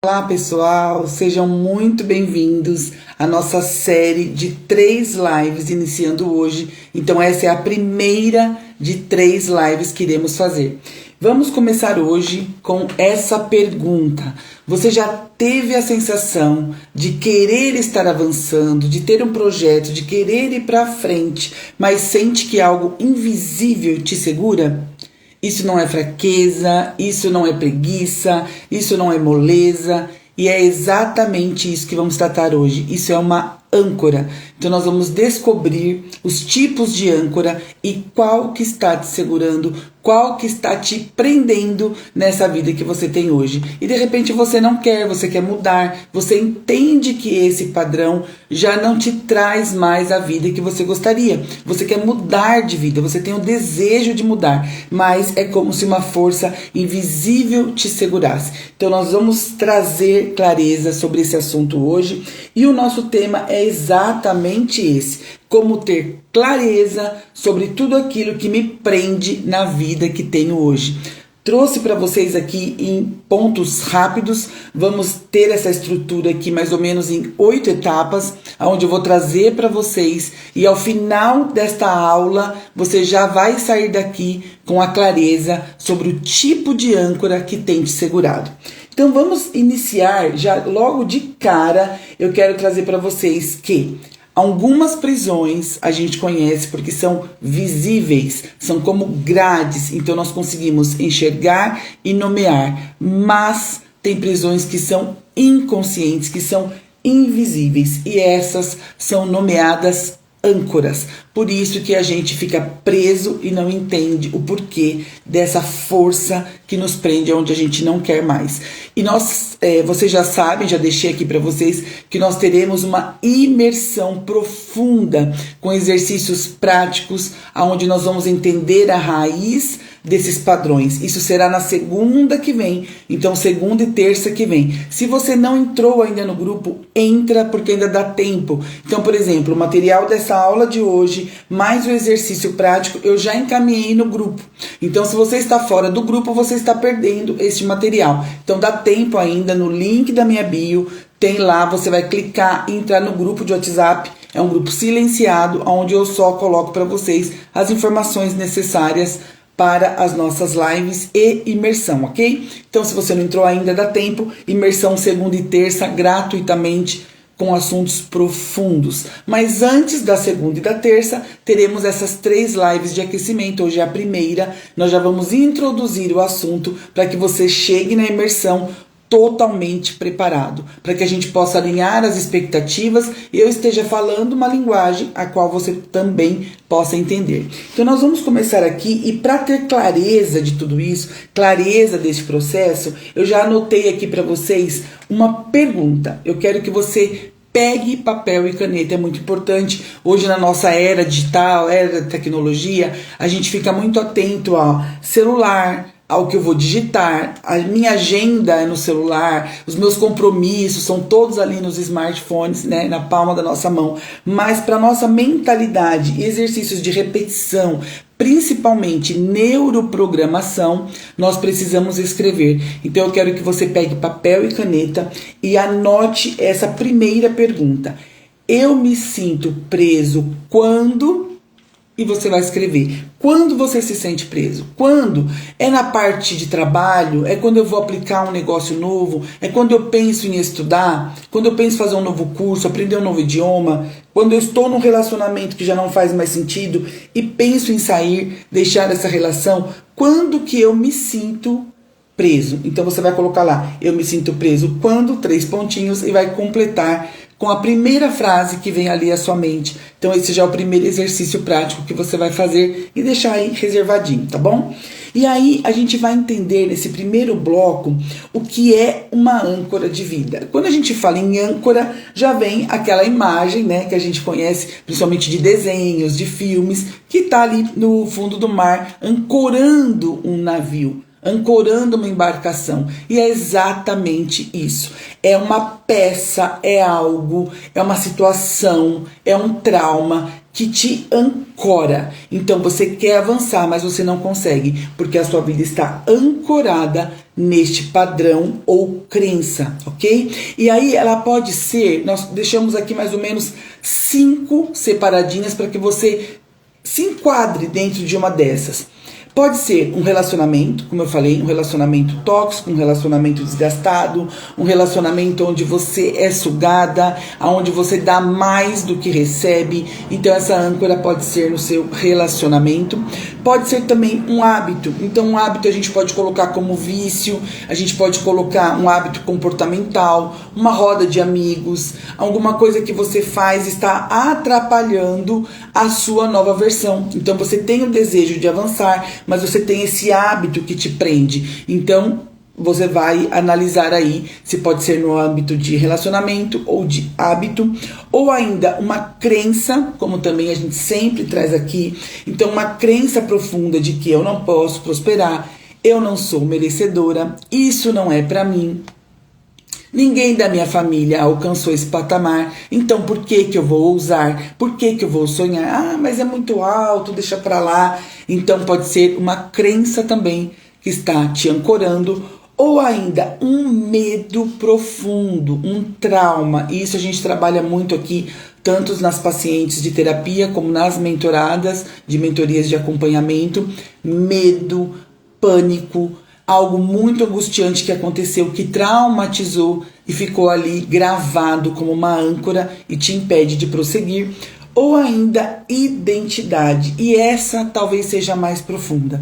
Olá pessoal, sejam muito bem-vindos à nossa série de 3 lives iniciando hoje. Então essa é a primeira de 3 lives que iremos fazer. Vamos começar hoje com essa pergunta. Você já teve a sensação de querer estar avançando, de ter um projeto, de querer ir para frente, mas sente que algo invisível te segura? Isso não é fraqueza, isso não é preguiça, isso não é moleza, e é exatamente isso que vamos tratar hoje. Isso é uma âncora. Então nós vamos descobrir os tipos de âncora e qual que está te segurando, qual que está te prendendo nessa vida que você tem hoje. E de repente você não quer, você quer mudar, você entende que esse padrão já não te traz mais a vida que você gostaria. Você quer mudar de vida, você tem o desejo de mudar, mas é como se uma força invisível te segurasse. Então nós vamos trazer clareza sobre esse assunto hoje e o nosso tema é exatamente esse: como ter clareza sobre tudo aquilo que me prende na vida que tenho hoje. Trouxe para vocês aqui em pontos rápidos. Vamos ter essa estrutura aqui mais ou menos em 8 etapas, onde eu vou trazer para vocês, e ao final desta aula você já vai sair daqui com a clareza sobre o tipo de âncora que tem te segurado. Então vamos iniciar já logo de cara. Eu quero trazer para vocês que algumas prisões a gente conhece porque são visíveis, são como grades, então nós conseguimos enxergar e nomear, mas tem prisões que são inconscientes, que são invisíveis, e essas são nomeadas âncoras. Por isso que a gente fica preso e não entende o porquê dessa força que nos prende onde a gente não quer mais. E nós, vocês já sabem, já deixei aqui para vocês, que nós teremos uma imersão profunda com exercícios práticos, onde nós vamos entender a raiz desses padrões. Isso será na segunda que vem, então segunda e terça que vem. Se você não entrou ainda no grupo, entra, porque ainda dá tempo. Então, por exemplo, o material dessa aula de hoje, mais o exercício prático, eu já encaminhei no grupo. Então, se você está fora do grupo, você está perdendo este material. Então, dá tempo ainda, no link da minha bio, tem lá, você vai clicar e entrar no grupo de WhatsApp. É um grupo silenciado, onde eu só coloco para vocês as informações necessárias para as nossas lives e imersão, ok? Então, se você não entrou ainda, dá tempo. Imersão segunda e terça, gratuitamente, com assuntos profundos. Mas antes da segunda e da terça, teremos essas 3 lives de aquecimento. Hoje é a primeira. Nós já vamos introduzir o assunto para que você chegue na imersão totalmente preparado, para que a gente possa alinhar as expectativas e eu esteja falando uma linguagem a qual você também possa entender. Então nós vamos começar aqui, e para ter clareza de tudo isso, clareza desse processo, eu já anotei aqui para vocês uma pergunta. Eu quero que você pegue papel e caneta, é muito importante. Hoje, na nossa era digital, era da tecnologia, a gente fica muito atento ao celular, ao que eu vou digitar. A minha agenda é no celular, os meus compromissos são todos ali nos smartphones, né, na palma da nossa mão. Mas para nossa mentalidade e exercícios de repetição, principalmente neuroprogramação, nós precisamos escrever. Então eu quero que você pegue papel e caneta e anote essa primeira pergunta. Eu me sinto preso quando... E você vai escrever. Quando você se sente preso? Quando? É na parte de trabalho? É quando eu vou aplicar um negócio novo? É quando eu penso em estudar? Quando eu penso em fazer um novo curso, aprender um novo idioma? Quando eu estou num relacionamento que já não faz mais sentido e penso em sair, deixar essa relação? Quando que eu me sinto preso? Então você vai colocar lá, eu me sinto preso quando, 3 pontinhos, e vai completar com a primeira frase que vem ali à sua mente. Então esse já é o primeiro exercício prático que você vai fazer e deixar aí reservadinho, tá bom? E aí a gente vai entender nesse primeiro bloco o que é uma âncora de vida. Quando a gente fala em âncora, já vem aquela imagem, né, que a gente conhece principalmente de desenhos, de filmes, que está ali no fundo do mar, ancorando um navio, ancorando uma embarcação. E é exatamente isso. É uma peça, é algo, é uma situação, é um trauma que te ancora. Então você quer avançar, mas você não consegue, porque a sua vida está ancorada neste padrão ou crença, ok? E aí ela pode ser, nós deixamos aqui mais ou menos 5 separadinhas para que você se enquadre dentro de uma dessas. Pode ser um relacionamento, como eu falei, um relacionamento tóxico, um relacionamento desgastado, um relacionamento onde você é sugada, onde você dá mais do que recebe. Então essa âncora pode ser no seu relacionamento. Pode ser também um hábito. Então um hábito a gente pode colocar como vício, a gente pode colocar um hábito comportamental, uma roda de amigos, alguma coisa que você faz está atrapalhando a sua nova versão. Então você tem o desejo de avançar, mas você tem esse hábito que te prende. Então, você vai analisar aí se pode ser no âmbito de relacionamento ou de hábito, ou ainda uma crença, como também a gente sempre traz aqui. Então, uma crença profunda de que eu não posso prosperar, eu não sou merecedora, isso não é para mim. Ninguém da minha família alcançou esse patamar, então por que que eu vou ousar? Por que que eu vou sonhar? Ah, mas é muito alto, deixa pra lá. Então pode ser uma crença também que está te ancorando, ou ainda um medo profundo, um trauma. E isso a gente trabalha muito aqui, tanto nas pacientes de terapia como nas mentoradas, de mentorias de acompanhamento. Medo, pânico, algo muito angustiante que aconteceu, que traumatizou e ficou ali gravado como uma âncora e te impede de prosseguir. Ou ainda identidade, e essa talvez seja a mais profunda,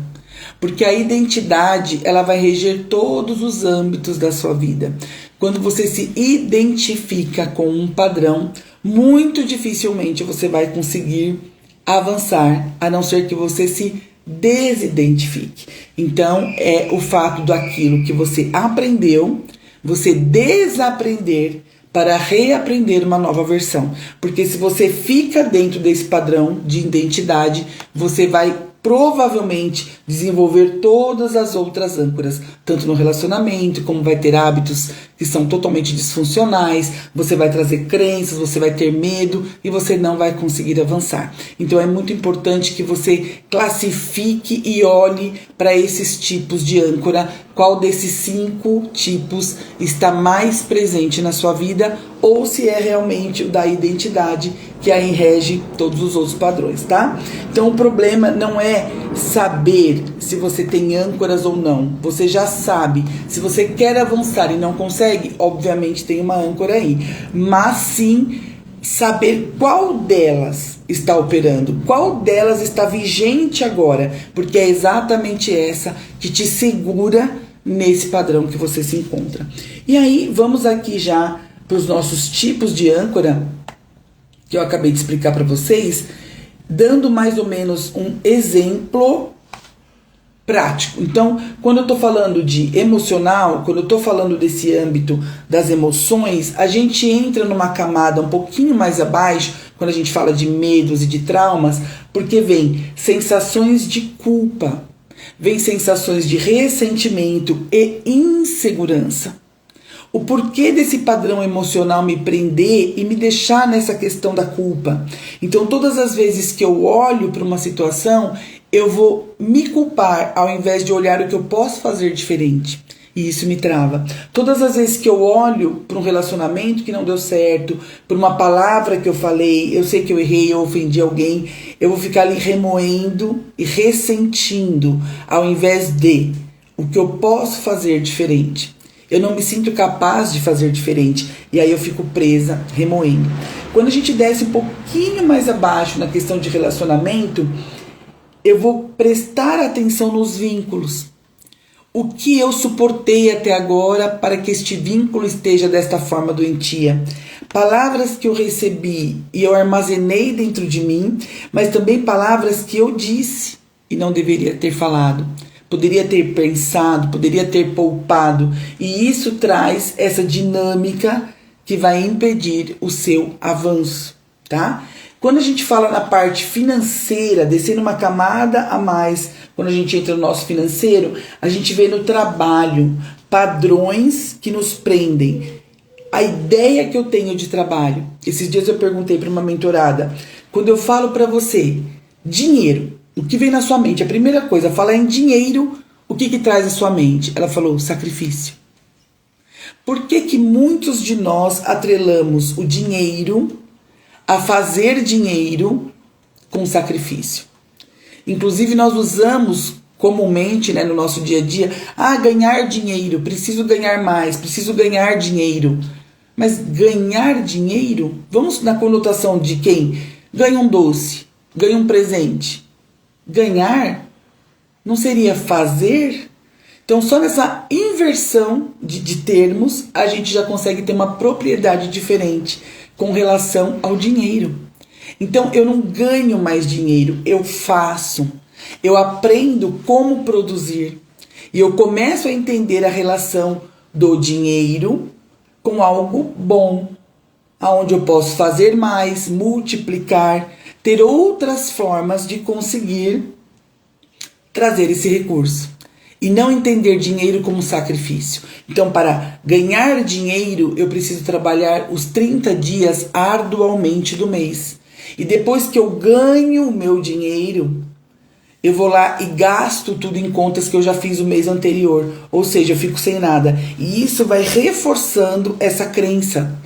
porque a identidade ela vai reger todos os âmbitos da sua vida. Quando você se identifica com um padrão, muito dificilmente você vai conseguir avançar, a não ser que você se desidentifique. Então é o fato daquilo que você aprendeu, você desaprender para reaprender uma nova versão. Porque se você fica dentro desse padrão de identidade, você vai provavelmente desenvolver todas as outras âncoras, tanto no relacionamento, como vai ter hábitos que são totalmente disfuncionais, você vai trazer crenças, você vai ter medo e você não vai conseguir avançar. Então é muito importante que você classifique e olhe para esses tipos de âncora, qual desses 5 tipos está mais presente na sua vida, ou se é realmente o da identidade que aí rege todos os outros padrões, tá? Então o problema não é saber se você tem âncoras ou não, você já sabe. Se você quer avançar e não consegue, obviamente tem uma âncora aí, mas sim saber qual delas está operando, qual delas está vigente agora, porque é exatamente essa que te segura nesse padrão que você se encontra. E aí vamos aqui já para os nossos tipos de âncora, que eu acabei de explicar para vocês, dando mais ou menos um exemplo prático. Então, quando eu estou falando de emocional, quando eu estou falando desse âmbito das emoções, a gente entra numa camada um pouquinho mais abaixo, quando a gente fala de medos e de traumas, porque vem sensações de culpa, vem sensações de ressentimento e insegurança. O porquê desse padrão emocional me prender e me deixar nessa questão da culpa. Então, todas as vezes que eu olho para uma situação, eu vou me culpar ao invés de olhar o que eu posso fazer diferente. E isso me trava. Todas as vezes que eu olho para um relacionamento que não deu certo, por uma palavra que eu falei, eu sei que eu errei, eu ofendi alguém, eu vou ficar ali remoendo e ressentindo, ao invés de o que eu posso fazer diferente. Eu não me sinto capaz de fazer diferente. E aí eu fico presa, remoendo. Quando a gente desce um pouquinho mais abaixo na questão de relacionamento, eu vou prestar atenção nos vínculos. O que eu suportei até agora para que este vínculo esteja desta forma doentia? Palavras que eu recebi e eu armazenei dentro de mim, mas também palavras que eu disse e não deveria ter falado. Poderia ter pensado, poderia ter poupado. E isso traz essa dinâmica que vai impedir o seu avanço, tá? Quando a gente fala na parte financeira, descendo uma camada a mais, quando a gente entra no nosso financeiro, a gente vê no trabalho padrões que nos prendem. A ideia que eu tenho de trabalho, esses dias eu perguntei para uma mentorada, quando eu falo para você, dinheiro, o que vem na sua mente? A primeira coisa, falar em dinheiro, O que traz à sua mente? Ela falou, sacrifício. Por que muitos de nós atrelamos o dinheiro a fazer dinheiro com sacrifício? Inclusive nós usamos comumente, né, no nosso dia a dia, ganhar dinheiro, preciso ganhar mais, preciso ganhar dinheiro. Mas ganhar dinheiro, vamos na conotação de quem ganha um doce, ganha um presente. Ganhar não seria fazer? Então só nessa inversão de termos, a gente já consegue ter uma propriedade diferente com relação ao dinheiro. Então eu não ganho mais dinheiro, eu faço. Eu aprendo como produzir. E eu começo a entender a relação do dinheiro com algo bom, aonde eu posso fazer mais, multiplicar, ter outras formas de conseguir trazer esse recurso. E não entender dinheiro como sacrifício. Então, para ganhar dinheiro, eu preciso trabalhar os 30 dias arduamente do mês. E depois que eu ganho o meu dinheiro, eu vou lá e gasto tudo em contas que eu já fiz o mês anterior. Ou seja, eu fico sem nada. E isso vai reforçando essa crença.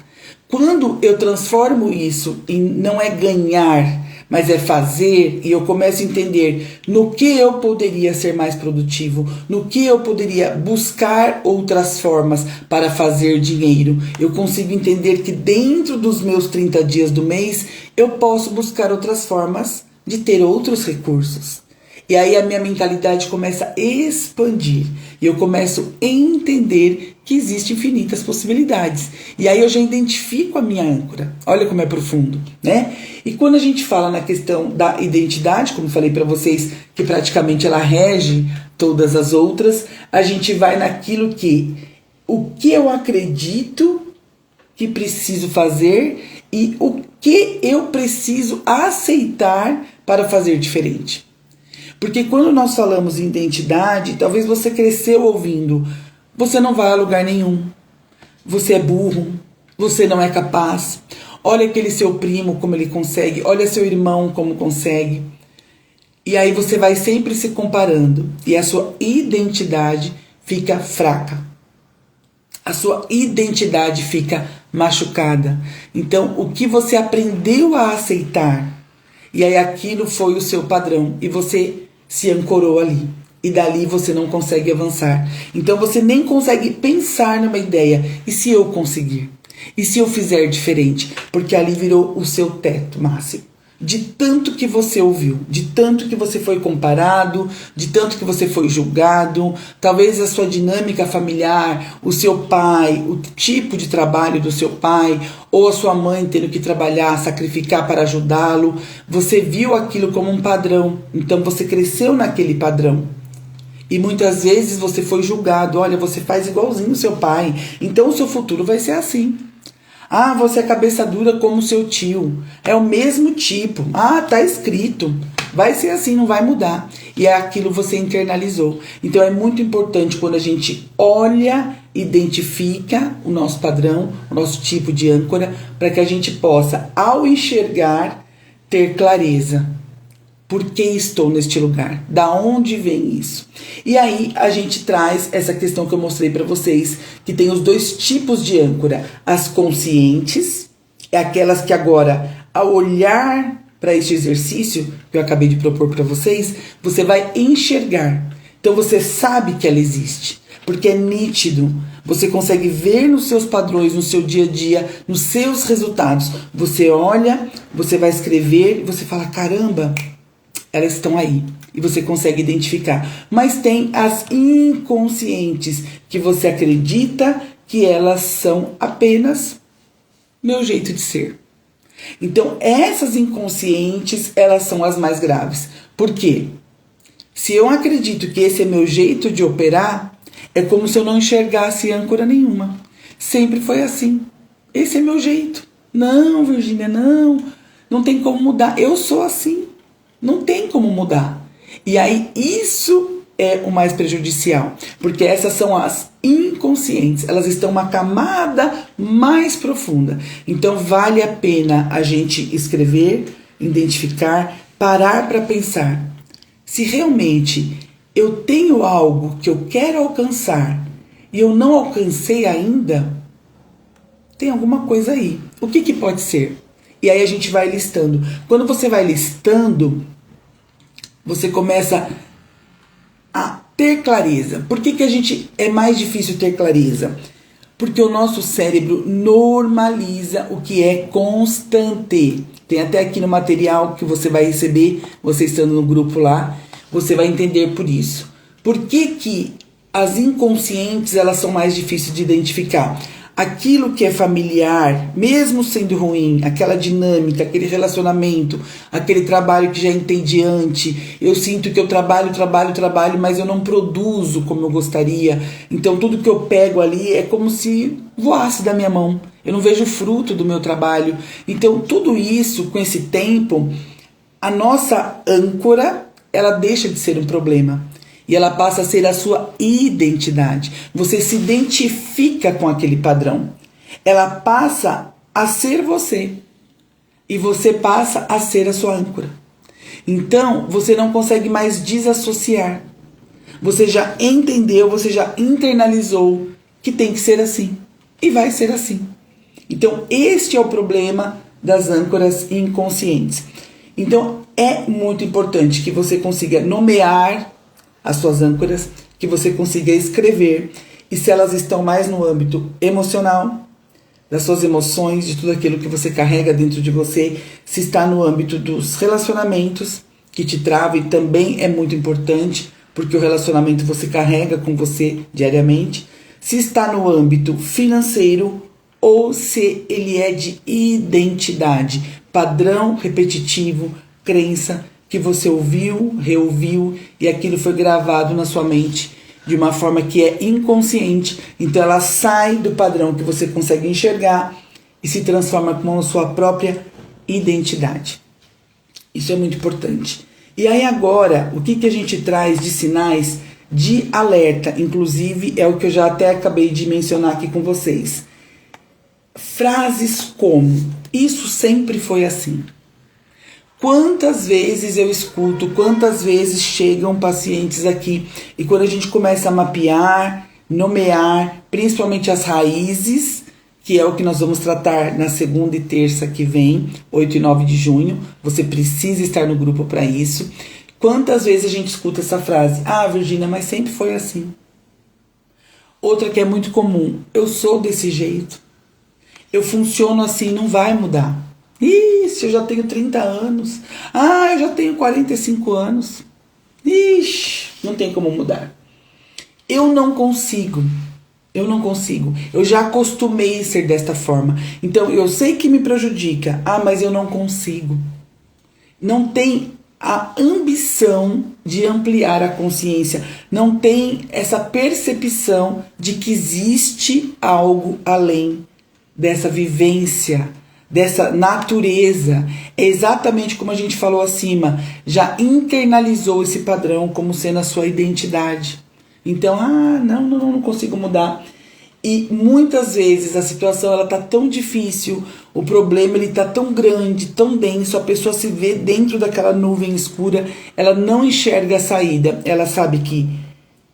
Quando eu transformo isso em não é ganhar, mas é fazer, e eu começo a entender no que eu poderia ser mais produtivo, no que eu poderia buscar outras formas para fazer dinheiro. Eu consigo entender que dentro dos meus 30 dias do mês, eu posso buscar outras formas de ter outros recursos. E aí a minha mentalidade começa a expandir. E eu começo a entender que existem infinitas possibilidades. E aí eu já identifico a minha âncora. Olha como é profundo, né? E quando a gente fala na questão da identidade, como falei para vocês, que praticamente ela rege todas as outras, a gente vai naquilo que o que eu acredito que preciso fazer e o que eu preciso aceitar para fazer diferente. Porque quando nós falamos em identidade, talvez você cresceu ouvindo, você não vai a lugar nenhum, você é burro, você não é capaz, olha aquele seu primo como ele consegue, olha seu irmão como consegue. E aí você vai sempre se comparando e a sua identidade fica fraca. A sua identidade fica machucada. Então, o que você aprendeu a aceitar, e aí aquilo foi o seu padrão, e você se ancorou ali. E dali você não consegue avançar. Então você nem consegue pensar numa ideia. E se eu conseguir? E se eu fizer diferente? Porque ali virou o seu teto máximo. De tanto que você ouviu, de tanto que você foi comparado, de tanto que você foi julgado, talvez a sua dinâmica familiar, o seu pai, o tipo de trabalho do seu pai, ou a sua mãe tendo que trabalhar, sacrificar para ajudá-lo, você viu aquilo como um padrão, então você cresceu naquele padrão. E muitas vezes você foi julgado, olha, você faz igualzinho o seu pai, então o seu futuro vai ser assim. Ah, você é cabeça dura como seu tio. É o mesmo tipo. Ah, tá escrito. Vai ser assim, não vai mudar. E é aquilo que você internalizou. Então é muito importante quando a gente olha, identifica o nosso padrão, o nosso tipo de âncora, para que a gente possa, ao enxergar, ter clareza. Por que estou neste lugar? Da onde vem isso? E aí a gente traz essa questão que eu mostrei para vocês, que tem os dois tipos de âncora. As conscientes, é aquelas que agora, ao olhar para este exercício que eu acabei de propor para vocês, você vai enxergar. Então você sabe que ela existe, porque é nítido. Você consegue ver nos seus padrões, no seu dia a dia, nos seus resultados. Você olha, você vai escrever e você fala, caramba, elas estão aí e você consegue identificar. Mas tem as inconscientes, que você acredita que elas são apenas meu jeito de ser. Então essas inconscientes, elas são as mais graves. Por quê? Se eu acredito que esse é meu jeito de operar, é como se eu não enxergasse âncora nenhuma. Sempre foi assim. Esse é meu jeito. Não, Virgínia, não tem como mudar. Eu sou assim. Não tem como mudar. E aí isso é o mais prejudicial, porque essas são as inconscientes, elas estão uma camada mais profunda. Então vale a pena a gente escrever, identificar, parar para pensar se realmente eu tenho algo que eu quero alcançar e eu não alcancei ainda, tem alguma coisa aí. O que pode ser? E aí a gente vai listando. Quando você vai listando, você começa a ter clareza. Por que a gente é mais difícil ter clareza? Porque o nosso cérebro normaliza o que é constante. Tem até aqui no material que você vai receber, você estando no grupo lá, você vai entender por isso. Por que as inconscientes elas são mais difíceis de identificar? Aquilo que é familiar, mesmo sendo ruim, aquela dinâmica, aquele relacionamento, aquele trabalho que já é entediante, eu sinto que eu trabalho, mas eu não produzo como eu gostaria. Então tudo que eu pego ali é como se voasse da minha mão. Eu não vejo fruto do meu trabalho. Então tudo isso, com esse tempo, a nossa âncora, ela deixa de ser um problema. E ela passa a ser a sua identidade. Você se identifica com aquele padrão. Ela passa a ser você. E você passa a ser a sua âncora. Então, você não consegue mais desassociar. Você já entendeu, você já internalizou que tem que ser assim. E vai ser assim. Então, este é o problema das âncoras inconscientes. Então, é muito importante que você consiga nomear as suas âncoras, que você consiga escrever, e se elas estão mais no âmbito emocional, das suas emoções, de tudo aquilo que você carrega dentro de você, se está no âmbito dos relacionamentos que te travam, e também é muito importante, porque o relacionamento você carrega com você diariamente, se está no âmbito financeiro, ou se ele é de identidade, padrão repetitivo, crença, que você ouviu, reouviu e aquilo foi gravado na sua mente de uma forma que é inconsciente. Então ela sai do padrão que você consegue enxergar e se transforma com a sua própria identidade. Isso é muito importante. E aí agora, o que a gente traz de sinais de alerta? Inclusive é o que eu já até acabei de mencionar aqui com vocês. Frases como: isso sempre foi assim. Quantas vezes eu escuto, quantas vezes chegam pacientes aqui e quando a gente começa a mapear, nomear, principalmente as raízes, que é o que nós vamos tratar na segunda e terça que vem, 8 e 9 de junho, você precisa estar no grupo para isso. Quantas vezes a gente escuta essa frase: ah, Virgínia, mas sempre foi assim. Outra que é muito comum: eu sou desse jeito, eu funciono assim, não vai mudar. Ixi, eu já tenho 30 anos. Ah, eu já tenho 45 anos. Ixi, não tem como mudar. Eu não consigo. Eu já acostumei a ser desta forma. Então, eu sei que me prejudica. Ah, mas eu não consigo. Não tem a ambição de ampliar a consciência. Não tem essa percepção de que existe algo além dessa vivência, dessa natureza. É exatamente como a gente falou acima, já internalizou esse padrão como sendo a sua identidade. Então, não consigo mudar. E muitas vezes a situação ela tá tão difícil, o problema ele tá tão grande, tão denso, a pessoa se vê dentro daquela nuvem escura, ela não enxerga a saída, ela sabe que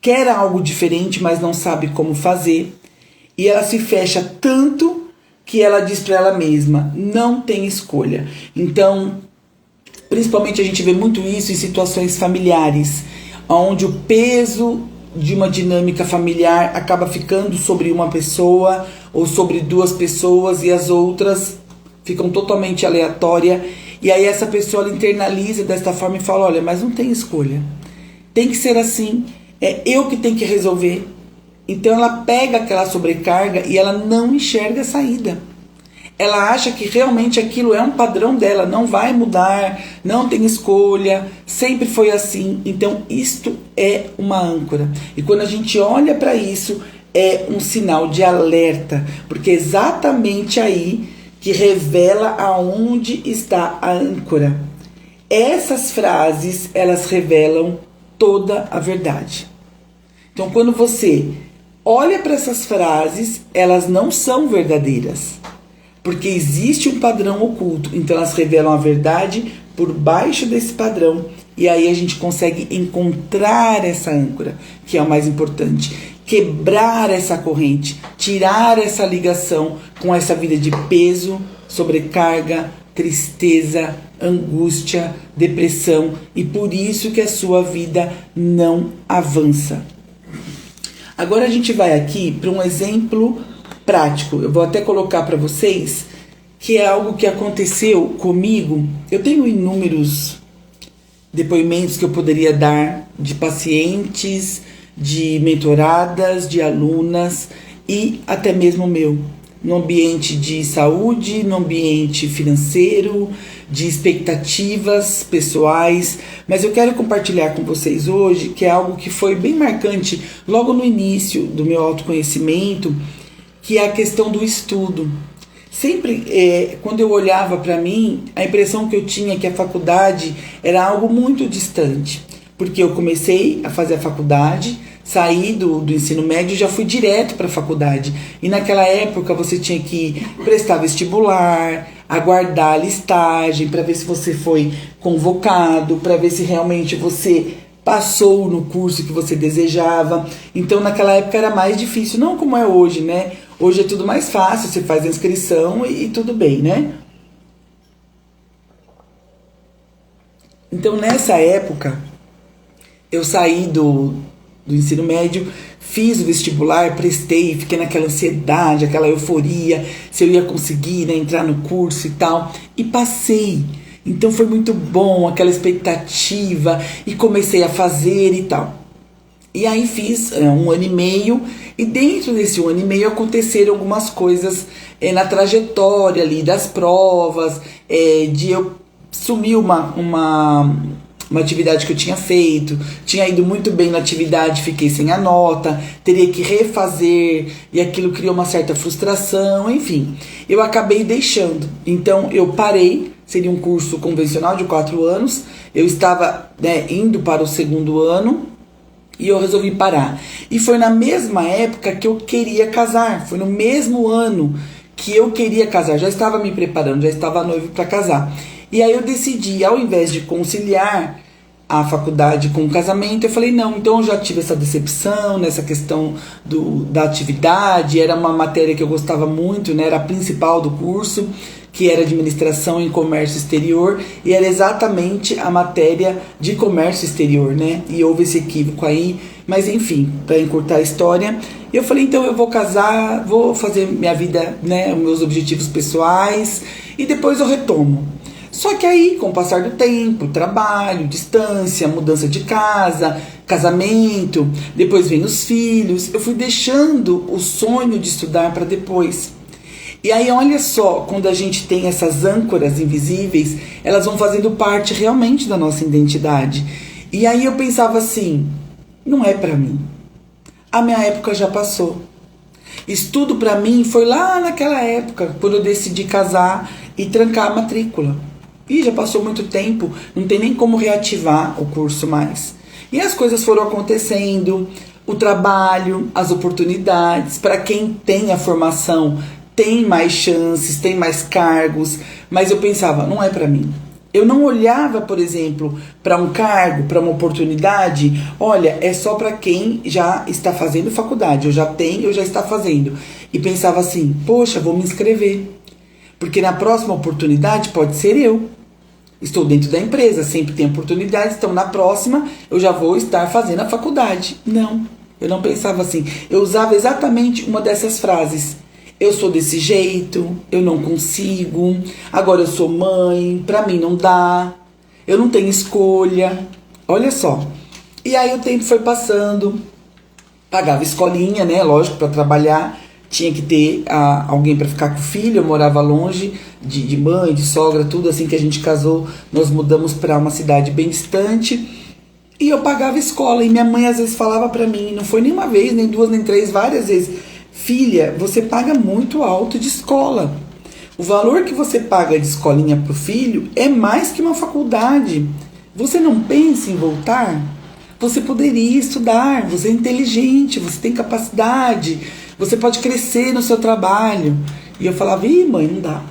quer algo diferente, mas não sabe como fazer, e ela se fecha tanto que ela diz para ela mesma: não tem escolha. Então, principalmente a gente vê muito isso em situações familiares, onde o peso de uma dinâmica familiar acaba ficando sobre uma pessoa ou sobre duas pessoas e as outras ficam totalmente aleatórias. E aí essa pessoa ela internaliza desta forma e fala: olha, mas não tem escolha. Tem que ser assim. É eu que tenho que resolver. Então ela pega aquela sobrecarga e ela não enxerga a saída. Ela acha que realmente aquilo é um padrão dela, não vai mudar, não tem escolha, sempre foi assim. Então isto é uma âncora. E quando a gente olha para isso, é um sinal de alerta, porque é exatamente aí que revela aonde está a âncora. Essas frases, elas revelam toda a verdade. Então quando você olha para essas frases, elas não são verdadeiras, porque existe um padrão oculto. Então elas revelam a verdade por baixo desse padrão E aí a gente consegue encontrar essa âncora, que é o mais importante. Quebrar essa corrente, tirar essa ligação com essa vida de peso, sobrecarga, tristeza, angústia, depressão, e por isso que a sua vida não avança. Agora a gente vai aqui para um exemplo prático. Eu vou até colocar para vocês que é algo que aconteceu comigo. Eu tenho inúmeros depoimentos que eu poderia dar de pacientes, de mentoradas, de alunas e até mesmo meu, no ambiente de saúde, no ambiente financeiro, de expectativas pessoais, mas eu quero compartilhar com vocês hoje que é algo que foi bem marcante logo no início do meu autoconhecimento, que é a questão do estudo. Sempre, quando eu olhava para mim, a impressão que eu tinha é que a faculdade era algo muito distante, porque eu comecei a fazer a faculdade, saí do ensino médio e já fui direto para a faculdade. E naquela época você tinha que prestar vestibular, aguardar a listagem para ver se você foi convocado, para ver se realmente você passou no curso que você desejava. Então naquela época era mais difícil, não como é hoje, né? Hoje é tudo mais fácil, você faz a inscrição e tudo bem, né? Então nessa época eu saí do ensino médio, fiz o vestibular, prestei, fiquei naquela ansiedade, aquela euforia, se eu ia conseguir, né, entrar no curso e tal, e passei. Então foi muito bom, aquela expectativa, e comecei a fazer e tal. E aí fiz 1 ano e meio, e dentro desse 1 ano e meio aconteceram algumas coisas na trajetória ali das provas, de eu sumir uma atividade que eu tinha feito, tinha ido muito bem na atividade, fiquei sem a nota, teria que refazer, e aquilo criou uma certa frustração, enfim, eu acabei deixando. Então eu parei, seria um curso convencional de 4 anos, eu estava, indo para o 2º ano, e eu resolvi parar. E foi na mesma época que eu queria casar, foi no mesmo ano que eu queria casar, já estava me preparando, já estava noivo para casar. E aí eu decidi, ao invés de conciliar a faculdade com o casamento, eu falei, não, então eu já tive essa decepção nessa questão da atividade, era uma matéria que eu gostava muito, né, era a principal do curso, que era administração em comércio exterior, e era exatamente a matéria de comércio exterior, né, e houve esse equívoco aí, mas enfim, para encurtar a história, eu falei, então eu vou casar, vou fazer minha vida, né, os meus objetivos pessoais, e depois eu retomo. Só que aí, com o passar do tempo, trabalho, distância, mudança de casa, casamento, depois vem os filhos, eu fui deixando o sonho de estudar para depois. E aí, olha só, quando a gente tem essas âncoras invisíveis, elas vão fazendo parte realmente da nossa identidade. E aí eu pensava assim, não é para mim. A minha época já passou. Estudo para mim foi lá naquela época, quando eu decidi casar e trancar a matrícula. E já passou muito tempo, não tem nem como reativar o curso mais. E as coisas foram acontecendo, o trabalho, as oportunidades, para quem tem a formação, tem mais chances, tem mais cargos, mas eu pensava, não é para mim. Eu não olhava, por exemplo, para um cargo, para uma oportunidade, olha, é só para quem já está fazendo faculdade, eu já está fazendo. E pensava assim, poxa, vou me inscrever, porque na próxima oportunidade pode ser eu. Estou dentro da empresa, sempre tem oportunidades, então na próxima eu já vou estar fazendo a faculdade. Não, eu não pensava assim. Eu usava exatamente uma dessas frases. Eu sou desse jeito, eu não consigo, agora eu sou mãe, pra mim não dá, eu não tenho escolha. Olha só. E aí o tempo foi passando, pagava escolinha, né, lógico, para trabalhar. Tinha que ter alguém para ficar com o filho, eu morava longe de mãe, de sogra, tudo. Assim que a gente casou, nós mudamos para uma cidade bem distante. E eu pagava escola, e minha mãe às vezes falava para mim, não foi nem uma vez, nem duas, nem três, várias vezes, filha, você paga muito alto de escola. O valor que você paga de escolinha pro filho é mais que uma faculdade. Você não pensa em voltar? Você poderia estudar, você é inteligente, você tem capacidade, você pode crescer no seu trabalho. E eu falava, ih, mãe, não dá.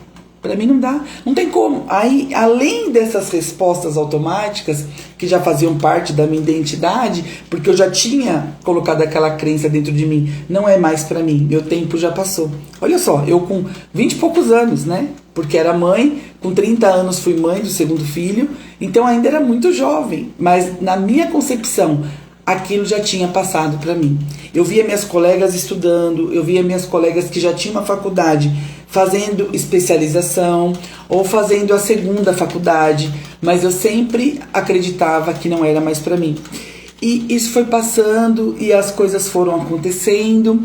Para mim não dá, não tem como. Aí, além dessas respostas automáticas, que já faziam parte da minha identidade, porque eu já tinha colocado aquela crença dentro de mim, não é mais para mim, meu tempo já passou. Olha só, eu com 20 e poucos anos, né? Porque era mãe, com 30 anos fui mãe do segundo filho, então ainda era muito jovem, mas na minha concepção, aquilo já tinha passado para mim. Eu via minhas colegas estudando, eu via minhas colegas que já tinham uma faculdade fazendo especialização ou fazendo a segunda faculdade, mas eu sempre acreditava que não era mais para mim. E isso foi passando e as coisas foram acontecendo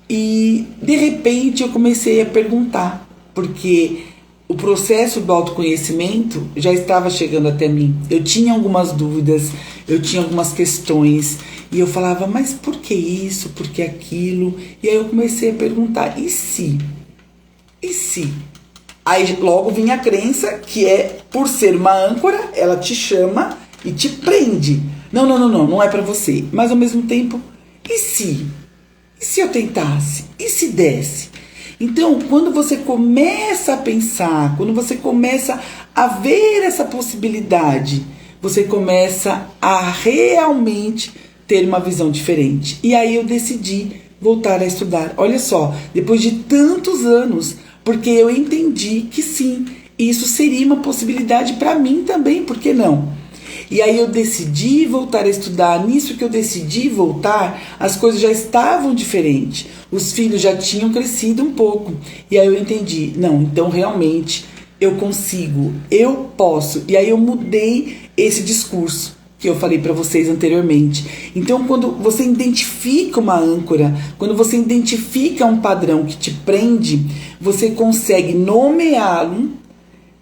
e de repente eu comecei a perguntar, porque o processo do autoconhecimento já estava chegando até mim. Eu tinha algumas dúvidas, eu tinha algumas questões e eu falava, mas por que isso, por que aquilo? E aí eu comecei a perguntar, e se? E se? Aí logo vinha a crença que é, por ser uma âncora, ela te chama e te prende. Não é pra você. Mas ao mesmo tempo, e se? E se eu tentasse? E se desse? Então, quando você começa a pensar, quando você começa a ver essa possibilidade, você começa a realmente ter uma visão diferente. E aí eu decidi voltar a estudar. Olha só, depois de tantos anos, porque eu entendi que sim, isso seria uma possibilidade para mim também, por que não? E aí eu decidi voltar a estudar. Nisso que eu decidi voltar, as coisas já estavam diferentes. Os filhos já tinham crescido um pouco. E aí eu entendi, não, então realmente eu consigo, eu posso. E aí eu mudei esse discurso que eu falei para vocês anteriormente. Então, quando você identifica uma âncora, quando você identifica um padrão que te prende, você consegue nomeá-lo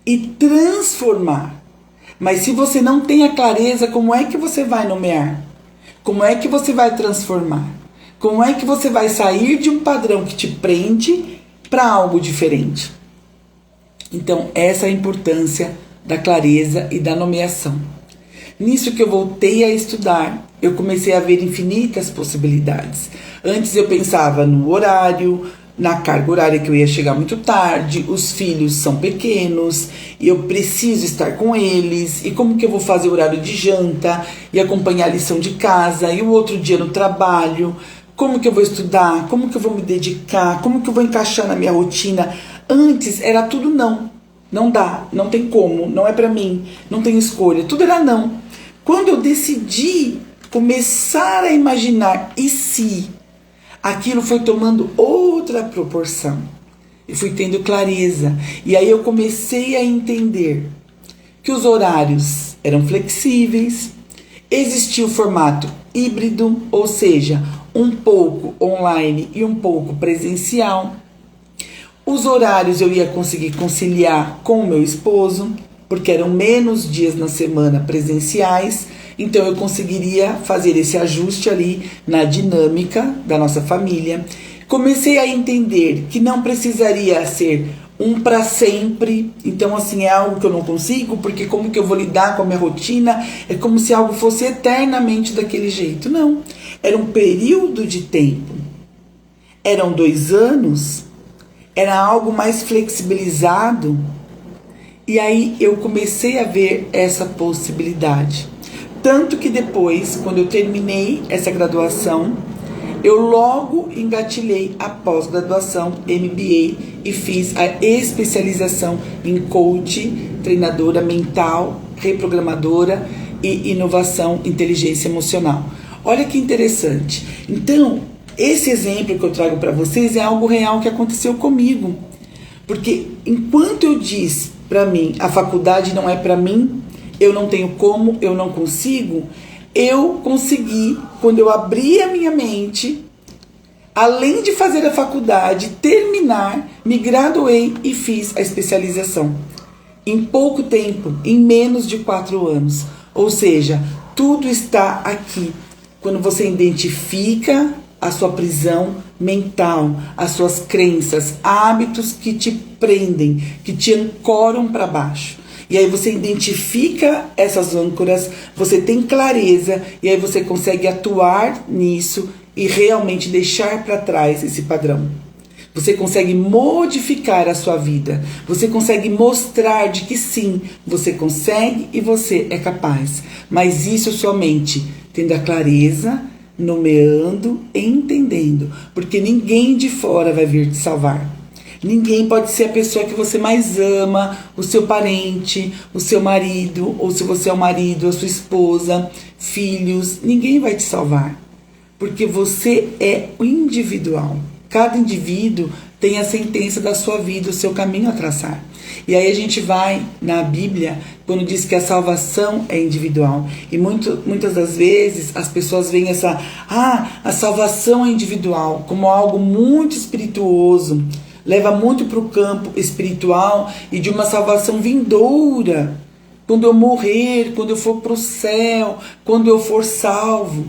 e transformar. Mas se você não tem a clareza, como é que você vai nomear? Como é que você vai transformar? Como é que você vai sair de um padrão que te prende para algo diferente? Então, essa é a importância da clareza e da nomeação. Nisso que eu voltei a estudar, eu comecei a ver infinitas possibilidades. Antes eu pensava no horário, na carga horária que eu ia chegar muito tarde, os filhos são pequenos, e eu preciso estar com eles, e como que eu vou fazer o horário de janta, e acompanhar a lição de casa, e o outro dia no trabalho, como que eu vou estudar, como que eu vou me dedicar, como que eu vou encaixar na minha rotina. Antes era tudo não, não dá, não tem como, não é pra mim, não tem escolha, tudo era não. Quando eu decidi começar a imaginar e se, aquilo foi tomando outra proporção. E fui tendo clareza. E aí eu comecei a entender que os horários eram flexíveis, existia o formato híbrido, ou seja, um pouco online e um pouco presencial. Os horários eu ia conseguir conciliar com o meu esposo, porque eram menos dias na semana presenciais, então eu conseguiria fazer esse ajuste ali na dinâmica da nossa família. Comecei a entender que não precisaria ser um para sempre, então assim, é algo que eu não consigo, porque como que eu vou lidar com a minha rotina? É como se algo fosse eternamente daquele jeito. Não, era um período de tempo, eram 2 anos, era algo mais flexibilizado. E aí eu comecei a ver essa possibilidade. Tanto que depois, quando eu terminei essa graduação, eu logo engatilhei a pós-graduação MBA e fiz a especialização em coach, treinadora mental, reprogramadora e inovação, inteligência emocional. Olha que interessante. Então, esse exemplo que eu trago para vocês é algo real que aconteceu comigo. Porque enquanto eu disse para mim, a faculdade não é para mim, eu não tenho como, eu não consigo, eu consegui, quando eu abri a minha mente, além de fazer a faculdade, terminar, me graduei e fiz a especialização. Em pouco tempo, em menos de 4 anos. Ou seja, tudo está aqui. Quando você identifica a sua prisão mental, as suas crenças, hábitos que te prendem, que te ancoram para baixo. E aí você identifica essas âncoras, você tem clareza e aí você consegue atuar nisso e realmente deixar para trás esse padrão. Você consegue modificar a sua vida. Você consegue mostrar de que sim, você consegue e você é capaz. Mas isso somente tendo a clareza, nomeando, entendendo. Porque ninguém de fora vai vir te salvar. Ninguém pode ser a pessoa que você mais ama, o seu parente, o seu marido, ou se você é o marido, a sua esposa, filhos. Ninguém vai te salvar. Porque você é o individual. Cada indivíduo tem a sentença da sua vida, o seu caminho a traçar. E aí a gente vai na Bíblia, quando diz que a salvação é individual. E muitas das vezes as pessoas veem a salvação é individual como algo muito espirituoso. Leva muito para o campo espiritual e de uma salvação vindoura. Quando eu morrer, quando eu for para o céu, quando eu for salvo.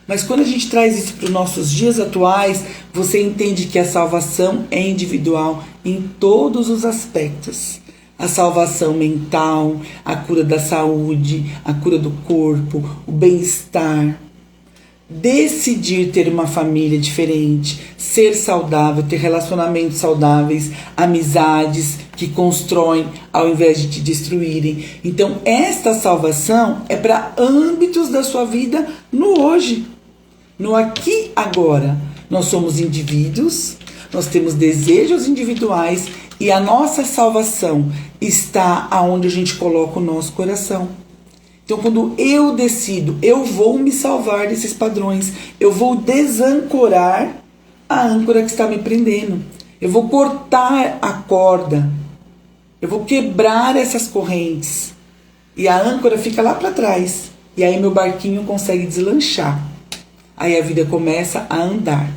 Mas quando a gente traz isso para os nossos dias atuais, você entende que a salvação é individual em todos os aspectos. A salvação mental, a cura da saúde, a cura do corpo, o bem-estar. Decidir ter uma família diferente, ser saudável, ter relacionamentos saudáveis, amizades que constroem ao invés de te destruírem. Então, esta salvação é para âmbitos da sua vida no hoje. No aqui agora, nós somos indivíduos, nós temos desejos individuais e a nossa salvação está aonde a gente coloca o nosso coração. Então, quando eu decido, eu vou me salvar desses padrões, eu vou desancorar a âncora que está me prendendo, eu vou cortar a corda, eu vou quebrar essas correntes e a âncora fica lá para trás e aí meu barquinho consegue deslanchar. Aí a vida começa a andar.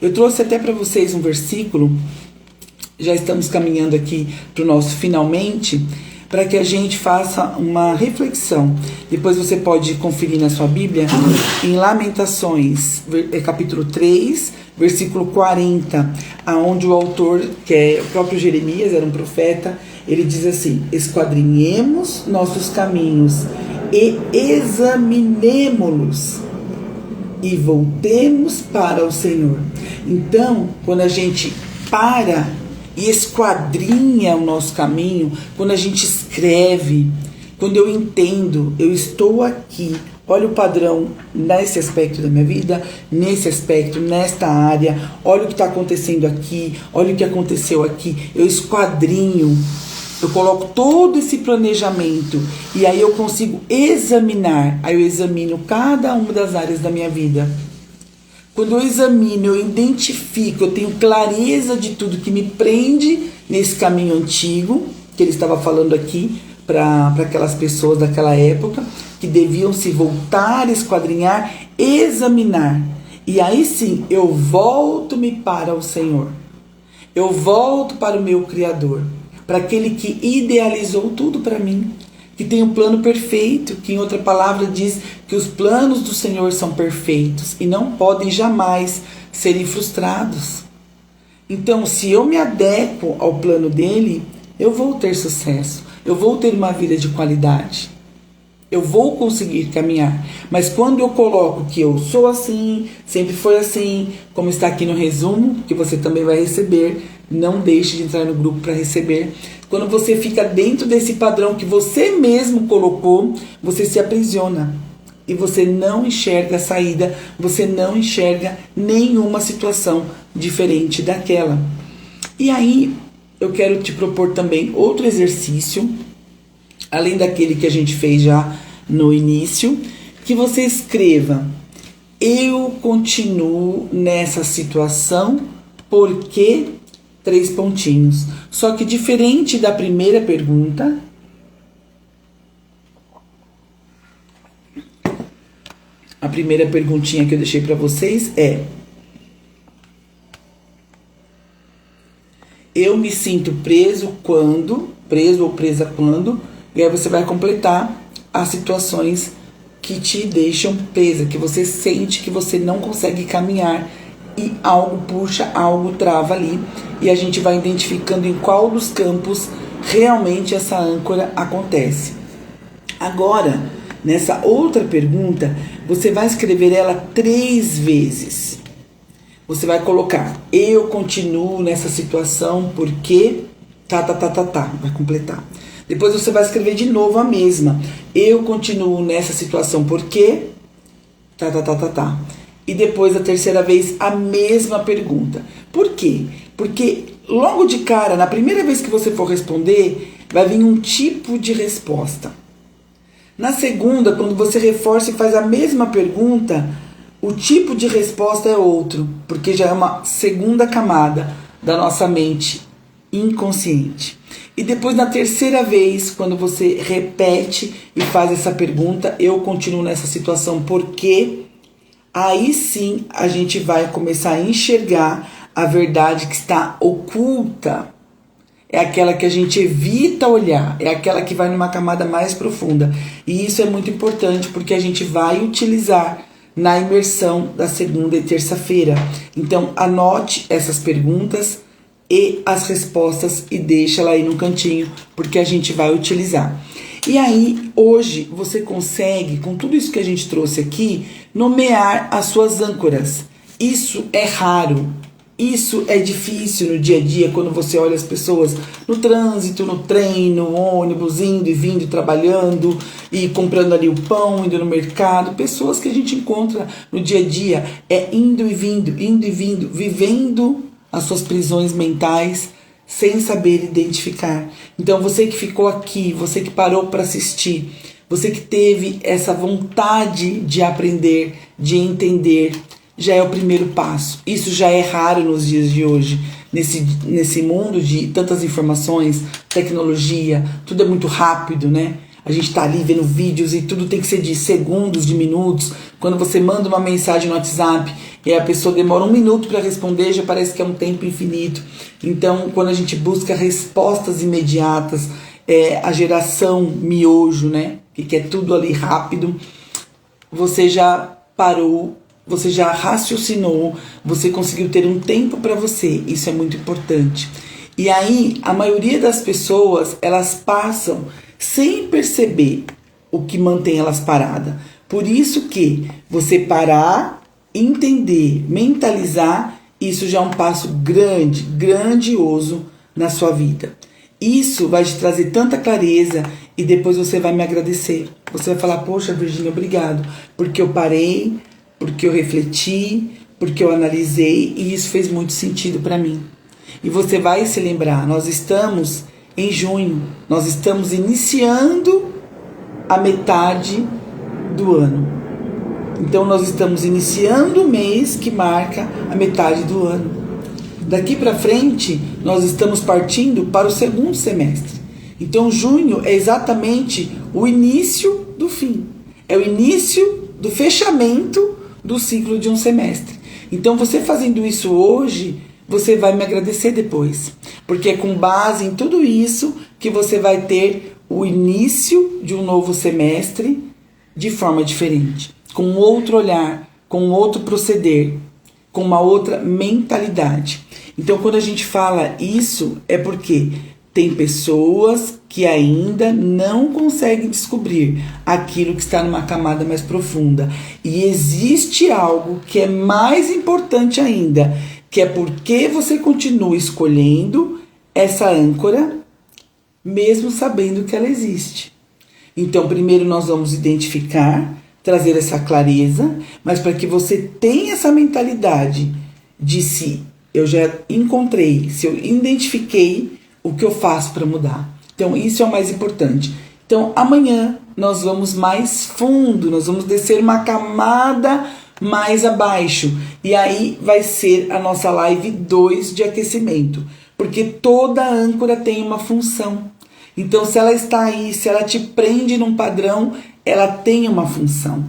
Eu trouxe até para vocês um versículo, já estamos caminhando aqui para o nosso finalmente, para que a gente faça uma reflexão. Depois você pode conferir na sua Bíblia, em Lamentações, capítulo 3, versículo 40, aonde o autor, que é o próprio Jeremias, era um profeta, ele diz assim: esquadrinhemos nossos caminhos e examinemo-los e voltemos para o Senhor. Então, quando a gente para e esquadrinha o nosso caminho, quando a gente escreve, quando eu entendo, eu estou aqui, olha o padrão nesse aspecto da minha vida, nesse aspecto, nesta área, olha o que está acontecendo aqui, olha o que aconteceu aqui, eu esquadrinho, eu coloco todo esse planejamento e aí eu consigo examinar, aí eu examino cada uma das áreas da minha vida. Quando eu examino, eu identifico, eu tenho clareza de tudo que me prende nesse caminho antigo, que ele estava falando aqui para aquelas pessoas daquela época, que deviam se voltar, esquadrinhar, examinar. E aí sim, eu volto-me para o Senhor. Eu volto para o meu Criador, para aquele que idealizou tudo para mim, que tem um plano perfeito, que em outra palavra diz que os planos do Senhor são perfeitos e não podem jamais serem frustrados. Então, se eu me adequo ao plano dele, eu vou ter sucesso, eu vou ter uma vida de qualidade, eu vou conseguir caminhar. Mas quando eu coloco que eu sou assim, sempre foi assim, como está aqui no resumo, que você também vai receber, não deixe de entrar no grupo para receber. Quando você fica dentro desse padrão que você mesmo colocou, você se aprisiona. E você não enxerga a saída, você não enxerga nenhuma situação diferente daquela. E aí, eu quero te propor também outro exercício, além daquele que a gente fez já no início, que você escreva: eu continuo nessa situação porque... 3 pontinhos. Só que diferente da primeira pergunta, a primeira perguntinha que eu deixei para vocês é: eu me sinto preso quando, preso ou presa quando, e aí você vai completar as situações que te deixam presa, que você sente que você não consegue caminhar e algo puxa, algo trava ali, e a gente vai identificando em qual dos campos realmente essa âncora acontece. Agora, nessa outra pergunta, você vai escrever ela 3 vezes. você vai colocar: eu continuo nessa situação porque vai completar. Depois você vai escrever de novo a mesma: eu continuo nessa situação porque E depois, a terceira vez, a mesma pergunta. Por quê? Porque logo de cara, na primeira vez que você for responder, vai vir um tipo de resposta. Na segunda, quando você reforça e faz a mesma pergunta, o tipo de resposta é outro, porque já é uma segunda camada da nossa mente inconsciente. E depois, na terceira vez, quando você repete e faz essa pergunta: eu continuo nessa situação porque... aí sim a gente vai começar a enxergar a verdade que está oculta. É aquela que a gente evita olhar, é aquela que vai numa camada mais profunda. E isso é muito importante porque a gente vai utilizar na imersão da segunda e terça-feira. Então anote essas perguntas e as respostas e deixa ela aí no cantinho, porque a gente vai utilizar. E aí, hoje, você consegue, com tudo isso que a gente trouxe aqui, nomear as suas âncoras. Isso é raro, isso é difícil no dia a dia, quando você olha as pessoas no trânsito, no trem, no ônibus, indo e vindo, trabalhando e comprando ali o pão, indo no mercado. Pessoas que a gente encontra no dia a dia, indo e vindo, vivendo as suas prisões mentais, sem saber identificar. Então você que ficou aqui, você que parou para assistir, você que teve essa vontade de aprender, de entender, já é o primeiro passo. Isso já é raro nos dias de hoje, nesse mundo de tantas informações, tecnologia, tudo é muito rápido, né? A gente tá ali vendo vídeos e tudo tem que ser de segundos, de minutos. Quando você manda uma mensagem no WhatsApp e a pessoa demora 1 minuto para responder, já parece que é um tempo infinito. Então, quando a gente busca respostas imediatas, a geração miojo, né, que quer tudo ali rápido, você já parou, você já raciocinou, você conseguiu ter um tempo para você. Isso é muito importante. E aí, a maioria das pessoas, elas passam sem perceber o que mantém elas paradas. Por isso que você parar, entender, mentalizar, isso já é um passo grande, grandioso na sua vida. Isso vai te trazer tanta clareza e depois você vai me agradecer. Você vai falar: poxa, Virgínia, obrigado, porque eu parei, porque eu refleti, porque eu analisei e isso fez muito sentido para mim. E você vai se lembrar, nós estamos em junho, nós estamos iniciando a metade do ano. Então nós estamos iniciando o mês que marca a metade do ano. Daqui para frente, nós estamos partindo para o segundo semestre. Então junho é exatamente o início do fim. É o início do fechamento do ciclo de um semestre. Então você fazendo isso hoje, você vai me agradecer depois. Porque é com base em tudo isso que você vai ter o início de um novo semestre de forma diferente. Com outro olhar, com outro proceder, com uma outra mentalidade. Então, quando a gente fala isso, é porque tem pessoas que ainda não conseguem descobrir aquilo que está numa camada mais profunda. E existe algo que é mais importante ainda, que é porque você continua escolhendo essa âncora, mesmo sabendo que ela existe. Então, primeiro nós vamos identificar, trazer essa clareza, mas para que você tenha essa mentalidade de se eu já encontrei, se eu identifiquei, o que eu faço para mudar. Então, isso é o mais importante. Então, amanhã nós vamos mais fundo, nós vamos descer uma camada mais abaixo. E aí vai ser a nossa live 2 de aquecimento. Porque toda âncora tem uma função. Então, se ela está aí, se ela te prende num padrão, ela tem uma função.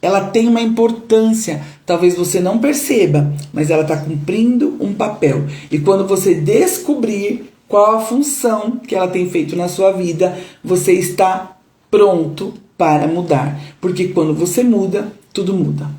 Ela tem uma importância. Talvez você não perceba, mas ela está cumprindo um papel. E quando você descobrir qual a função que ela tem feito na sua vida, você está pronto para mudar. Porque quando você muda, tudo muda.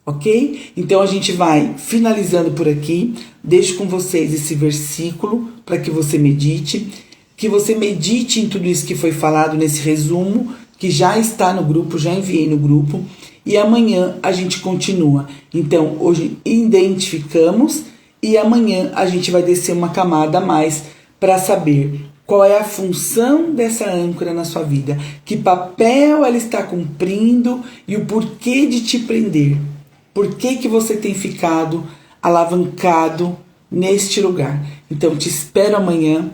Ok? Então a gente vai finalizando por aqui. Deixo com vocês esse versículo para que você medite. Que você medite em tudo isso que foi falado nesse resumo, que já está no grupo, já enviei no grupo. e amanhã a gente continua. Então, hoje identificamos e amanhã a gente vai descer uma camada a mais para saber qual é a função dessa âncora na sua vida, que papel ela está cumprindo e o porquê de te prender. Por que você tem ficado alavancado neste lugar? Então, te espero amanhã,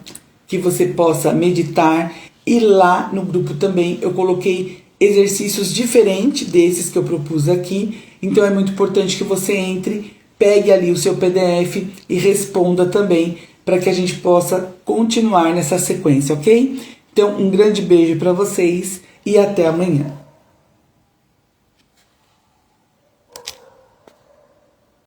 que você possa meditar. E lá no grupo também eu coloquei exercícios diferentes desses que eu propus aqui. Então, é muito importante que você entre, pegue ali o seu PDF e responda também, para que a gente possa continuar nessa sequência, ok? Então, um grande beijo para vocês e até amanhã.